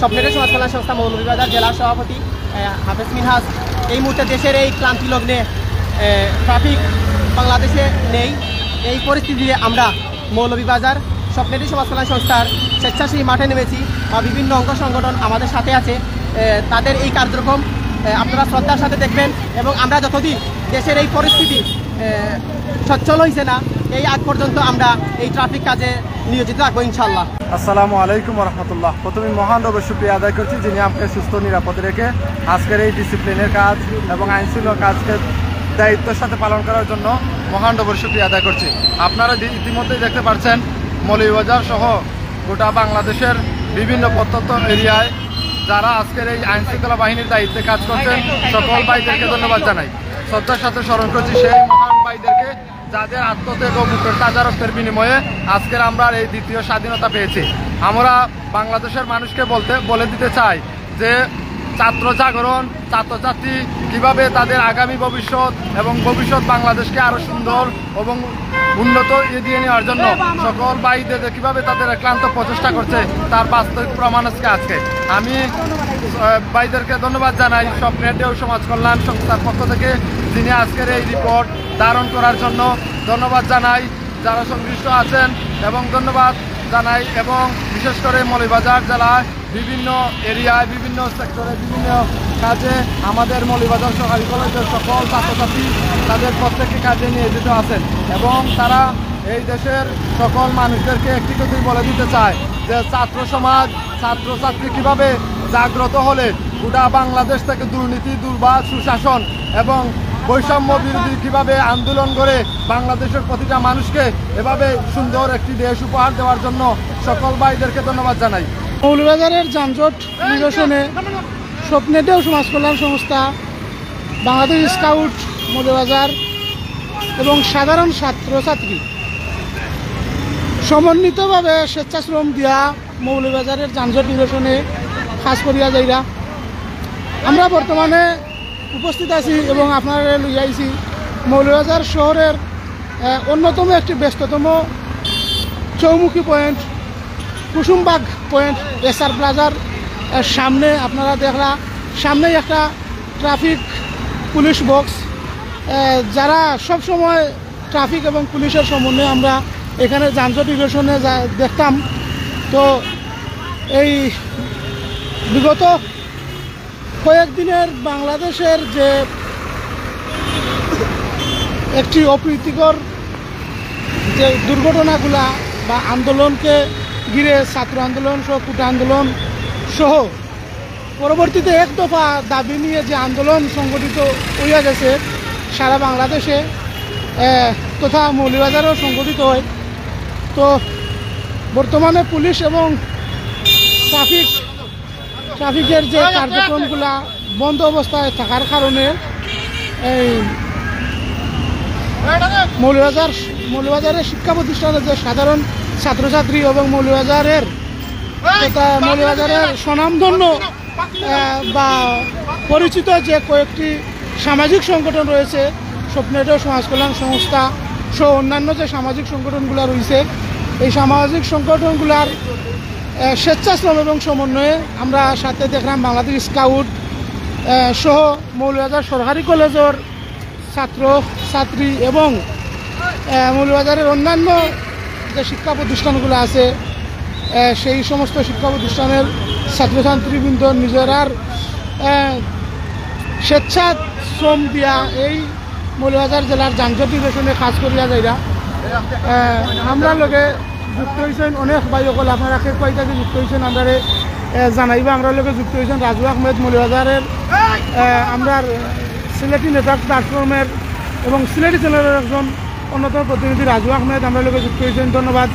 স্বপ্নের সমাজ কল্যাণ সংস্থা মৌলভীবাজার জেলার সভাপতি হাফেজ মিনহাজ। এই মুহূর্তে দেশের এই ক্লান্তি লগ্নে ট্রাফিক বাংলাদেশে নেই। এই পরিস্থিতিতে আমরা মৌলভীবাজার স্বপ্নের সমাজ কল্যাণ সংস্থার স্বেচ্ছাসেবী মাঠে নেমেছি। বিভিন্ন অঙ্গ সংগঠন আমাদের সাথে আছে। তাদের এই কার্যক্রম আপনারা শ্রদ্ধার সাথে দেখবেন এবং আমরা যতদিন দেশের এই পরিস্থিতি সচ্ছল হয়েছে না এই আগ পর্যন্ত আমরা এই ট্রাফিক কাজে নিয়োজিত থাকবো ইনশাল্লাহ। আসসালামু আলাইকুম রহমতুল্লাহ। প্রথমে মহান রবের শুকরিয়া আদায় করছি যিনি আমাকে সুস্থ নিরাপদ রেখে আজকের এই ডিসিপ্লিনের কাজ এবং আইন শৃঙ্খলা কাজকে দায়িত্বের সাথে পালন করার জন্য মহান রবের শুকরিয়া আদায় করছি। আপনারা ইতিমধ্যেই দেখতে পাচ্ছেন মৌলভীবাজার সহ গোটা বাংলাদেশের বিভিন্ন প্রত্যন্ত এরিয়ায় যারা আজকের এই আইন শৃঙ্খলা বাহিনীর দায়িত্বে কাজ করছেন সকল ভাইদেরকে ধন্যবাদ জানাই। শ্রদ্ধার সাথে স্মরণ করছি সেই মহান ভাইদেরকে যাদের আত্মত্যাগ ও বুকের তাজা রক্তের বিনিময়ে আজকের আমরা এই দ্বিতীয় স্বাধীনতা পেয়েছি। আমরা বাংলাদেশের মানুষকে বলে দিতে চাই যে ছাত্র জাগরণ, ছাত্রছাত্রী কীভাবে তাদের আগামী ভবিষ্যৎ এবং ভবিষ্যৎ বাংলাদেশকে আরও সুন্দর এবং উন্নত এগিয়ে নেওয়ার জন্য সকল ভাইদের কীভাবে তাদের ক্লান্ত প্রচেষ্টা করছে তার বাস্তবিক প্রমাণ আজকে আমি ভাইদেরকে ধন্যবাদ জানাই স্বপ্নের ঢেউ সমাজ কল্যাণ সংস্থার পক্ষ থেকে যিনি আজকের এই রিপোর্ট ধারণ করার জন্য ধন্যবাদ জানাই যারা সংশ্লিষ্ট আছেন এবং ধন্যবাদ জানাই এবং বিশেষ করে মৌলভীবাজার জেলায় বিভিন্ন এরিয়ায় বিভিন্ন সেক্টরে বিভিন্ন কাজে আমাদের মৌলভীবাজার সরকারি কলেজের সকল ছাত্রছাত্রী তাদের প্রত্যেকে কাজে নিয়োজিত আছেন এবং তারা এই দেশের সকল মানুষদেরকে একটি কথাই বলে দিতে চায় যে ছাত্র সমাজ ছাত্রছাত্রী কীভাবে জাগ্রত হলে গোটা বাংলাদেশ থেকে দুর্নীতি, দুর্বাস, সুশাসন এবং বৈষম্য বিরোধী কীভাবে আন্দোলন করে বাংলাদেশের প্রতিটা মানুষকে এভাবে সুন্দর একটি দেশ উপহার দেওয়ার জন্য সকল ভাইদেরকে ধন্যবাদ জানাই। মৌলভীবাজারের যানজট নিরসনে স্বপ্নের ঢেউ সমাজ কল্যাণ সংস্থা, বাংলাদেশ স্কাউট মৌলভীবাজার এবং সাধারণ ছাত্রছাত্রী সমন্বিতভাবে স্বেচ্ছাশ্রম দিয়া মৌলভীবাজারের যানজট নিরসনে কাজ করিয়া যাইরা আমরা বর্তমানে উপস্থিত আছি এবং আপনারা লইয়াইছি মৌলভীবাজার শহরের অন্যতম একটি ব্যস্ততম চৌমুখী পয়েন্ট কুসুমবাগ পয়েন্ট এসআর প্লাজার সামনে। আপনারা দেখলা সামনেই একটা ট্রাফিক পুলিশ বক্স, যারা সব সময় ট্রাফিক এবং পুলিশের সমন্বয়ে আমরা এখানে যানজট নিরসনে দেখতাম। তো এই বিগত কয়েকদিনের বাংলাদেশের যে একটি অপ্রীতিকর যে দুর্ঘটনাগুলা বা আন্দোলনকে ঘিরে ছাত্র আন্দোলন সহ কোটা আন্দোলন সহ পরবর্তীতে এক দফা দাবি নিয়ে যে আন্দোলন সংগঠিত হইয়া গেছে সারা বাংলাদেশে তথা মৌলভীবাজারেও সংগঠিত হয়। তো বর্তমানে পুলিশ এবং ট্রাফিকের যে কার্যক্রমগুলা বন্ধ অবস্থায় থাকার কারণে এই মৌলভীবাজারের শিক্ষা প্রতিষ্ঠানের যে সাধারণ ছাত্রছাত্রী এবং মৌলভীবাজারের স্বনামধন্য বা পরিচিত যে কয়েকটি সামাজিক সংগঠন রয়েছে, স্বপ্নের ঢেউ সমাজ কল্যাণ সংস্থা সহ অন্যান্য যে সামাজিক সংগঠনগুলো রয়েছে, এই সামাজিক সংগঠনগুলার স্বেচ্ছাশ্রম এবং সমন্বয়ে আমরা সাথে দেখলাম বাংলাদেশ স্কাউট সহ মৌলভীবাজার সরকারি কলেজের ছাত্র ছাত্রী এবং মৌলভীবাজারের অন্যান্য যে শিক্ষা প্রতিষ্ঠানগুলো আছে সেই সমস্ত শিক্ষা প্রতিষ্ঠানের ছাত্রছাত্রীবৃন্দ নিজেরার স্বেচ্ছাশ্রম দিয়া এই মৌলভীবাজার জেলার যানজট নিরসনে কাজ করিয়া যাইরা আমরা লগে যুক্ত হয়েছেন অনেক ভাই সকল আপনারা কয়টাকে যুক্ত হয়েছেন আমরা জানাইবা। আমরা লগে যুক্ত হয়েছেন রাজু আহমেদ মৌলভীবাজারের আমরা সিলেটি নেটওয়ার্ক প্ল্যাটফর্মের এবং সিলেটি চ্যানেলের একজন অন্যতম প্রতিনিধি রাজু আহমেদ আমরা লগে যুক্ত হয়েছেন। ধন্যবাদ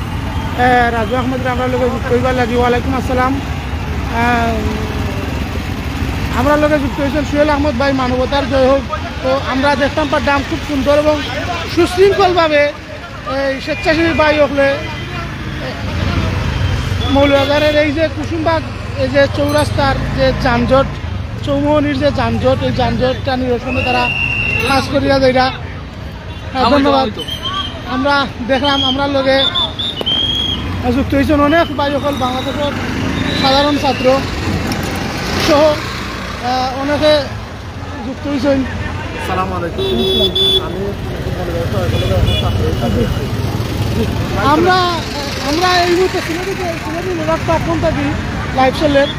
রাজু আহমেদরা আমরা লগে যুক্ত হইবার লাগি। ওয়ালাইকুম আসসালাম। আমরা লগে যুক্ত হয়েছেন সোহেল আহমদ ভাই, মানবতার জয় হোক। তো আমরা দেখতাম পারতাম খুব সুন্দর এবং সুশৃঙ্খলভাবে এই স্বেচ্ছাসেবী ভাই হলে মৌলভীবাজারের এই যে কুসুমবাগ এই যে চৌরাস্তার যে যানজট চৌমোহনীর যে যানজট এই যানজটটা নিরসনে তারা কাজ করিয়া যাইরা। ধন্যবাদ। আমরা দেখলাম আমরা লগে যুক্ত হয়েছেন অনেক ভাই সকল বাংলাদেশের সাধারণ ছাত্র সহ অনেকে যুক্ত হয়েছেন। সালাম আলাইকুম। আমি আমরা আমরা এই মুহূর্তে সিলেটি বিভাগ প্রাক্তন থাকি লাইফ সেলের